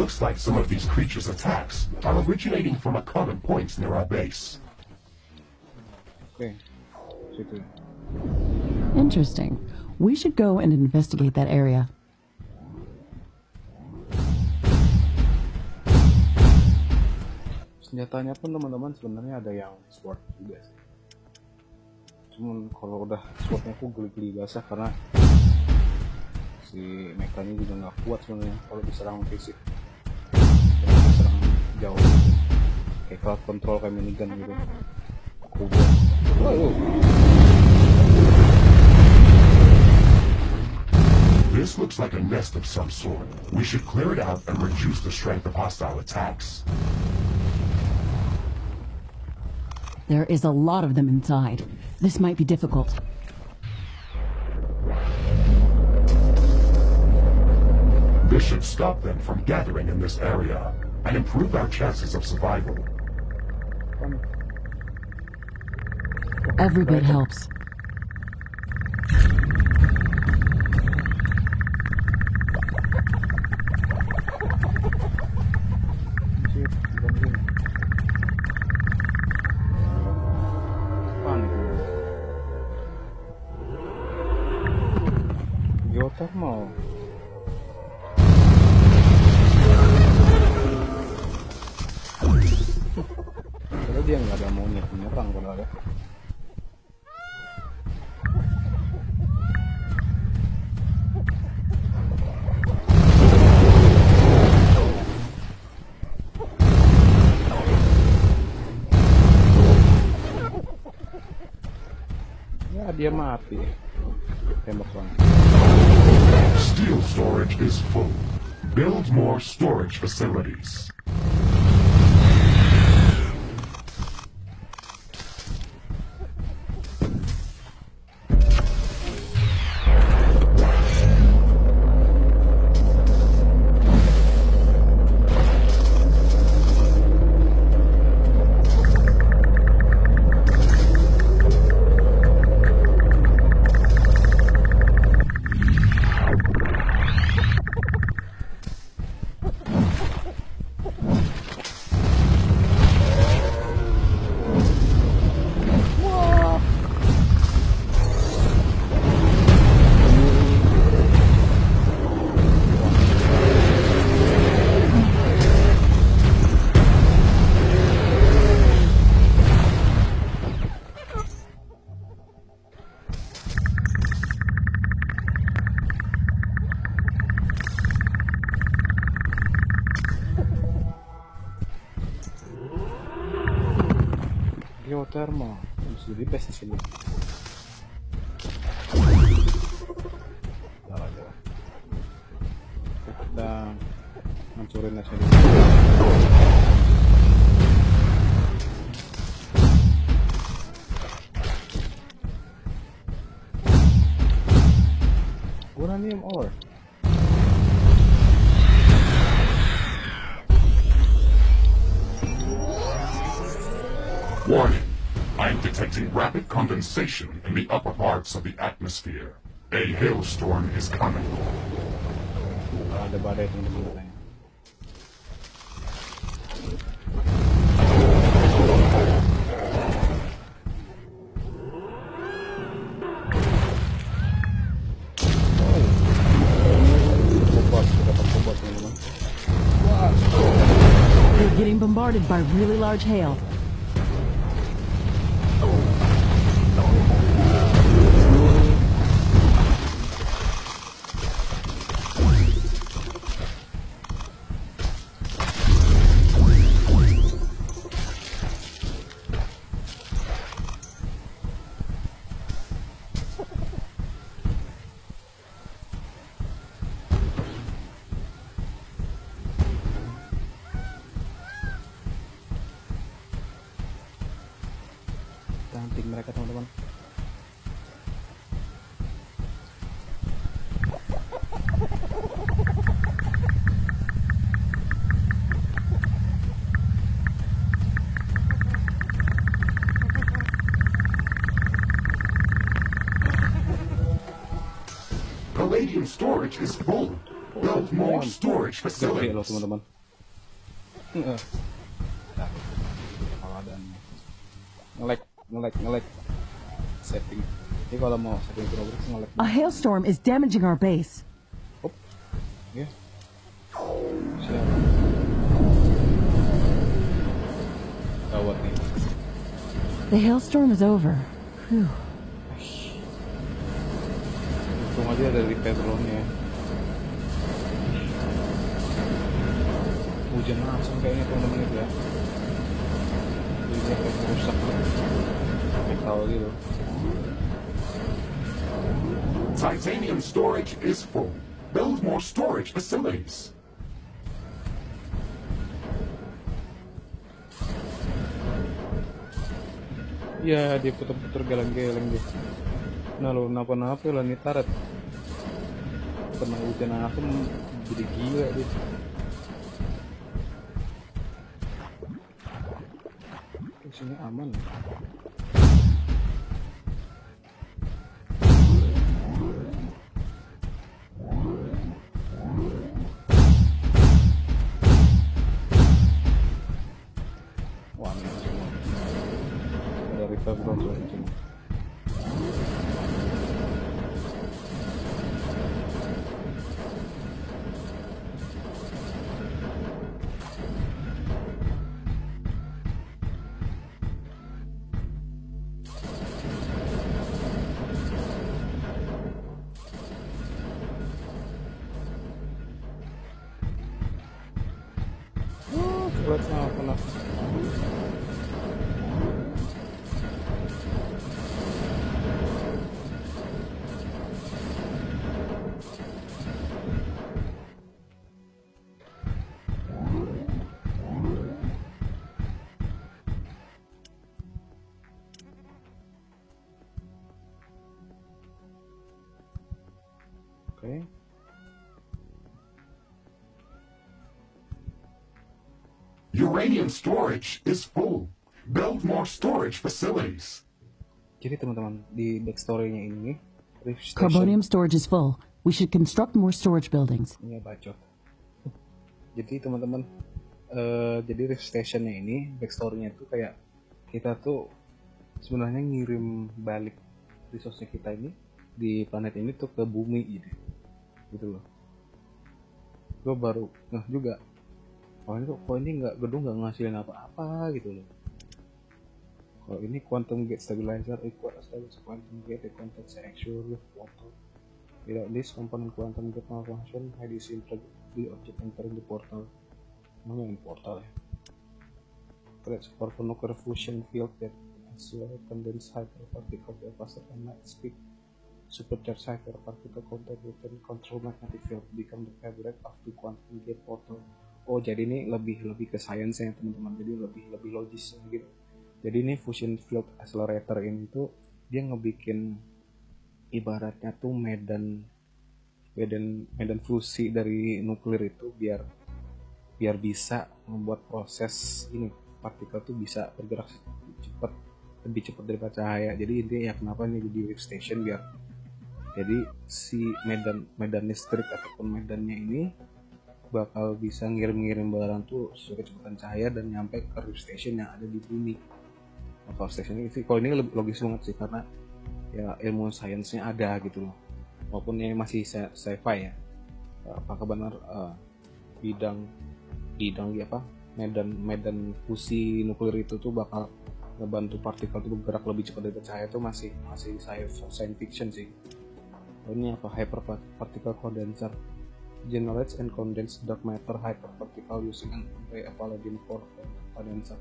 looks like some of these creatures' attacks are originating from a common point near our base. Oke, situ. Interesting. We should go and investigate that area. Senjatanya pun teman-teman sebenarnya ada yang sword juga sih. Cuman kalau udah swordnya aku geli-geli basah karena si mekanya juga nggak kuat sebenarnya kalau diserang fisik. Kalau diserang jauh gitu. Kayak cloud control kayak minigun gitu. Aku buat. This looks like a nest of some sort. We should clear it out and reduce the strength of hostile attacks. There is a lot of them inside. This might be difficult. This should stop them from gathering in this area and improve our chances of survival. Every bit helps. Geothermal. Padahal dia nggak ada monyet menyerang padahal ya. Ya dia mati. Tembak banget. Steel storage is full. Build more storage facilities. Geothermal bisa di best di sini. Salah aja. Kita hancurin aja dulu. Uranium ore. Warning. I'm detecting rapid condensation in the upper parts of the atmosphere. A hailstorm is coming. Ada badai teman-teman katanya. They're getting bombarded by really large hail. Cantik mereka teman-teman. Palladium storage is full. Build more storage Gede loh facilities. teman-teman. Nah, kalau ada ngelek setting. Jadi kalau mau setting progress ngelek. A hailstorm is damaging our base. Hop. Ya. Siap. Gawat nih. The hailstorm is over. Whew. Untung aja ada repair drone-nya. Hujan langsung kayaknya teman-teman itu ya. Jadi dia kayak merusak metal gitu. Titanium storage is full. Build more storage facilities. Ya dia puter-puter geleng-geleng dia. Nah lo napa-napa lah nih tarat. Kena hujan langsung jadi gila dia. Sini aman. Wah, ini semua. Ada repair drone semua. Buat apa lah? Oke. Uranium storage is full. Build more storage facilities. Jadi teman-teman di backstory-nya ini Rift Station. Carbonium storage is full. We should construct more storage buildings. Iya bacot. Jadi teman-teman, jadi Rift Station-nya ini backstory-nya tuh kayak kita tuh sebenarnya ngirim balik resource-nya kita ini di planet ini tuh ke bumi gitu loh. Gue baru juga kok ini nggak gedung nggak ngasilin apa-apa gitu loh. Kalau ini quantum gate stabilizer equal establish quantum gate the contact actual with portal. Without this component quantum gate malfunction, high disintegrate the object entering the portal. Namanya portal ya. Creates powerful nuclear fusion field that accelerate condense hyperparticle at faster than light speed. Supercharged hyperparticle contact with control magnetic field become the fabric of the quantum gate portal. Oh jadi ini lebih ke science ya teman-teman, jadi lebih logis gitu. Jadi ini fusion field accelerator ini tuh dia ngebikin ibaratnya tuh medan fusi dari nuklir itu biar bisa membuat proses ini partikel tuh bisa bergerak lebih cepat daripada cahaya. Jadi ini ya kenapa ini jadi Rift Station biar jadi si medan listrik ataupun medannya ini bakal bisa ngirim barang tuh sesuai kecepatan cahaya dan nyampe ke Rift Station yang ada di bumi. Nah, kalau station ini sih, kalau ini lebih logis banget sih karena ya ilmu sainsnya ada gitu loh. Walaupun ini masih sci-fi ya. Apakah benar bidang apa medan fusi nuklir itu tuh bakal ngebantu partikel itu bergerak lebih cepat dari cahaya itu masih science fiction sih. Ini apa hyperparticle condenser generates and condense dark matter hyperparticle using an array of Palladium core condenser.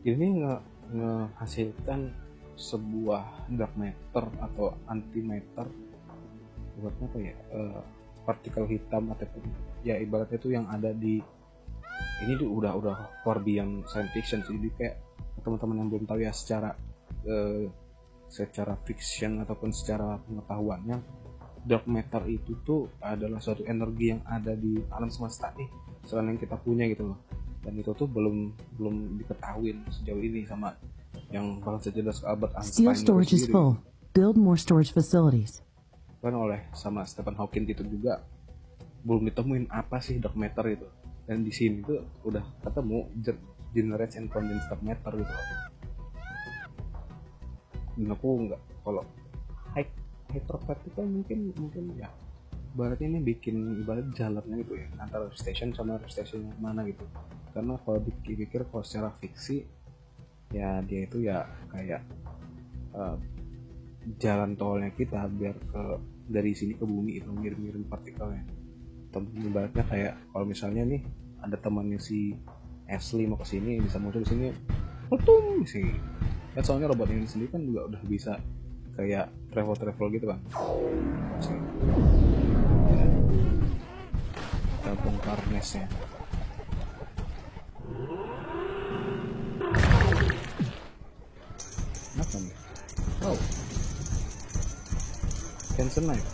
Ini menghasilkan sebuah dark matter atau antimatter buat apa ya, partikel hitam ataupun ya ibaratnya itu yang ada di ini tuh udah far beyond science fiction sih. Jadi kayak teman-teman yang belum tahu ya secara fiction ataupun secara pengetahuannya, dark matter itu tuh adalah suatu energi yang ada di alam semesta nih selain yang kita punya gitu loh, dan itu tuh belum diketahui sejauh ini sama yang bangsa cerdas Albert Einstein. Steel storage is full. Build more storage facilities. Kan oleh sama Stephen Hawking gitu juga belum ditemuin apa sih dark matter itu. Dan di sini tuh udah ketemu generate and condense meter gitu loh. Dan aku nggak, kalau hyperparticle mungkin ya ibaratnya ini bikin ibarat jalannya gitu ya antara station sama station yang mana gitu. Karena kalau dipikir kalau secara fiksi ya dia itu ya kayak jalan tolnya kita biar ke dari sini ke bumi itu ngirim partikelnya. Temen ibaratnya kayak kalau misalnya nih ada temannya si Ashley mau kesini bisa muncul di sini, petung sih. Kan soalnya robot ini sendiri kan juga udah bisa kayak travel gitu kan. Kita bongkar nestnya. Apa nih? Oh, cancer knife.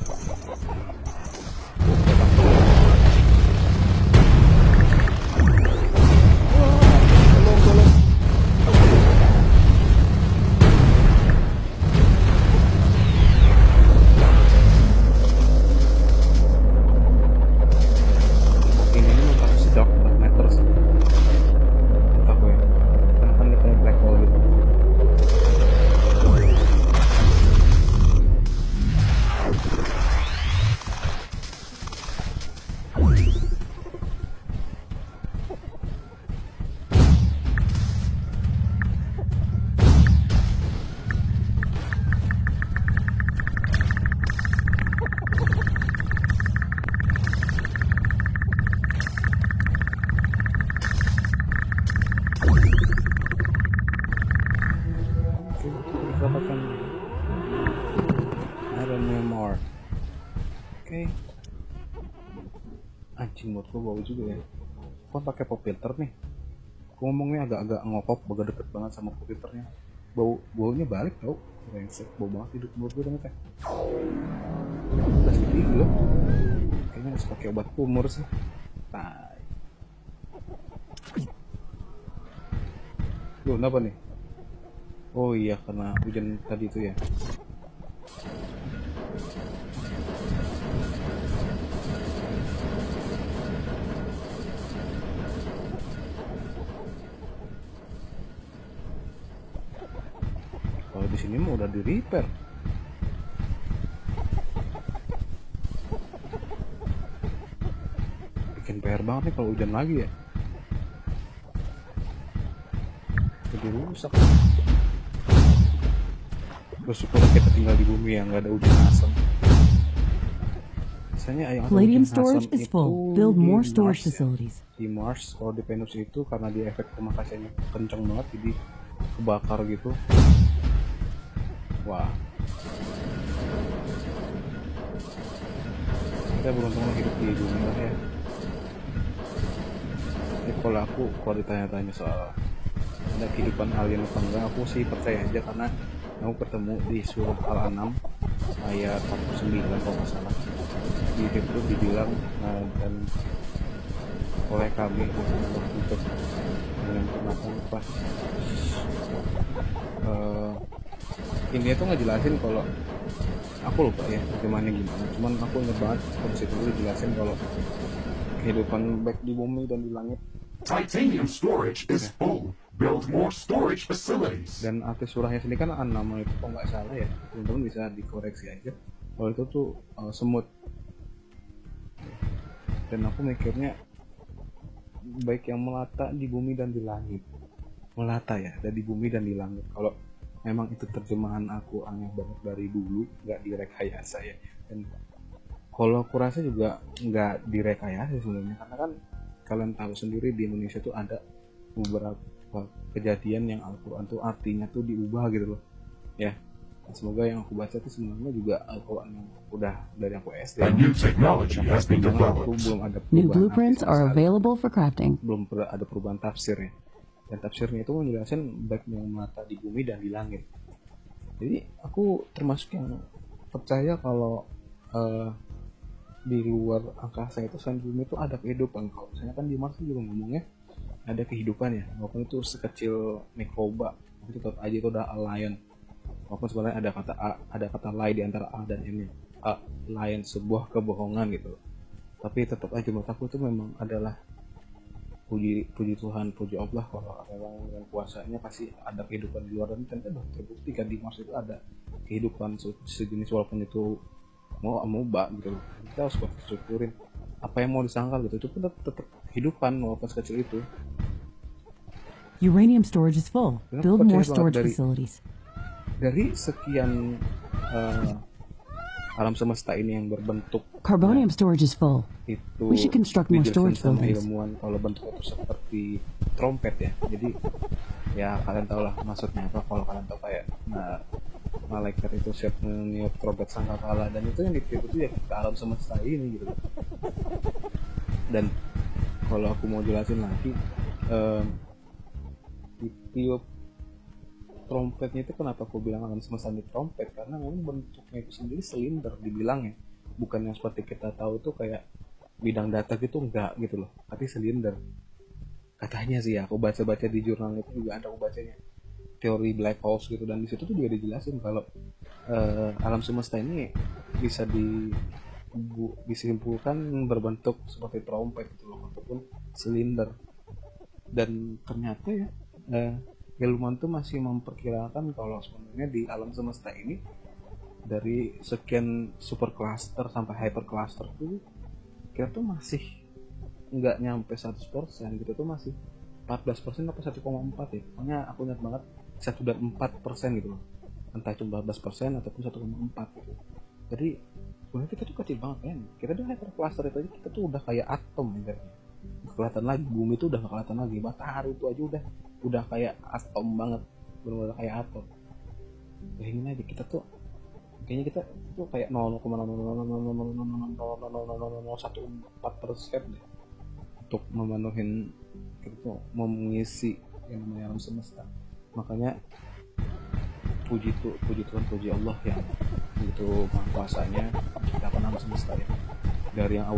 Anjing menurutku bau juga ya. Kok pakai pop filter nih? Ngomongnya agak-agak ngokop, agak deket banget sama pop filternya. Baunya balik tau. Brengsek, bau banget hidup menurut gue ternyata. Udah segini loh. Kayaknya harus pakai obat kumur sih. Tai. Loh, kenapa nih? Oh iya, karena hujan tadi itu ya. Kalau di sini mah udah di repair. Bikin PR banget nih kalau hujan lagi ya. Jadi rusak. Bersyukur kita tinggal di bumi yang nggak ada hujan asam. Biasanya yang Palladium storage is full. Build more storage facilities. Di Mars, kalau di Venus itu karena dia efek pemakaiannya kencang banget jadi kebakar gitu. Wah, kita beruntung hidup di bumi lah ya. Jadi kalau ditanya-tanya soal ada kehidupan alien apa enggak, aku sih percaya aja karena aku ketemu di surat Al-An'am ayat 49 kalau nggak salah. Di situ dibilang dan oleh kami untuk menyempurnakan apa ini tuh ngejelasin kalau aku lupa ya gimana, cuman aku ingat banget di situ dijelasin kalau kehidupan baik di bumi dan di langit. Titanium storage is full. Build more storage facilities. Dan arti surahnya sendiri kan nama itu kalau nggak salah ya, teman-teman bisa dikoreksi aja kalau itu tuh semut. Dan aku mikirnya baik yang melata di bumi dan di langit, melata ya, ada di bumi dan di langit. Kalau memang itu terjemahan aku aneh banget dari dulu, nggak direkayasa ya. Dan kalau aku rasa juga nggak direkayasa sebenarnya, karena kan kalian tahu sendiri di Indonesia tuh ada beberapa kejadian yang Al-Quran tuh artinya tuh diubah gitu loh ya. Semoga yang aku baca tuh sebenarnya juga Al-Quran yang udah dari aku SD. A new technology has been developed. Belum ada New blueprints are available for crafting. Belum ada perubahan tafsir ya. Dan tafsirnya itu menjelaskan baik yang melata di bumi dan di langit. Jadi aku termasuk yang percaya kalau di luar angkasa itu selain bumi itu ada kehidupan. Kalau misalnya kan di Mars juga ngomongnya ada kehidupan ya, walaupun itu sekecil mikroba, itu tetap aja itu udah alien. Walaupun sebenarnya ada kata lie di antara A dan M. Alien sebuah kebohongan gitu. Tapi tetap aja menurut aku itu memang adalah puji Tuhan, puji Allah kalau memang dengan kuasanya pasti ada kehidupan di luar, dan ternyata udah terbukti kan di Mars itu ada kehidupan sejenis walaupun itu mau amoeba gitu loh. Kita harus syukurin apa yang mau disangkal gitu, itu pun tetap kehidupan walaupun sekecil itu. Uranium storage is full. Kenapa Build percaya more banget storage dari- facilities. Dari sekian alam semesta ini yang berbentuk Carbonium storage is full. itu We should construct more dijelasin storage sama buildings. ilmuwan kalau bentuknya itu seperti trompet ya. Jadi ya kalian tahu lah maksudnya apa, kalau kalian tahu kayak malaikat itu siap meniup trompet sangkakala, dan itu yang ditiup itu ya ke alam semesta ini gitu. Dan kalau aku mau jelasin lagi, ditiup trompetnya itu kenapa aku bilang alam semesta ini trompet, karena memang bentuknya itu sendiri silinder dibilangnya, bukan yang seperti kita tahu itu kayak bidang data gitu, enggak gitu loh, tapi silinder katanya sih ya. Aku baca-baca di jurnal itu juga ada, aku bacanya teori black holes gitu, dan di situ tuh juga dijelasin kalau alam semesta ini bisa disimpulkan berbentuk seperti trompet gitu loh, ataupun silinder. Dan ternyata ya ilmuwan tuh masih memperkirakan kalau sebenarnya di alam semesta ini dari sekian super cluster sampai hyper cluster tuh kita tuh masih nggak nyampe 100% gitu, tuh masih 14% apa 1,4 ya, pokoknya aku ingat banget 1 dan 4% gitu loh, entah itu 14% ataupun 1,4 gitu. Jadi sebenarnya kita tuh kecil banget kan, kita tuh hyper cluster itu aja kita tuh udah kayak atom ibaratnya, kelihatan lagi, bumi itu udah gak kelihatan lagi, matahari itu aja udah kayak atom banget, benar-benar kayak atom. Bayangin aja kita tuh kayaknya kita tuh kayak 0,00000000014% deh untuk memenuhin, kita tuh mengisi yang namanya alam semesta. Makanya puji Tuhan, puji Allah yang itu maha kuasanya menciptakan alam semesta ya, dari yang awal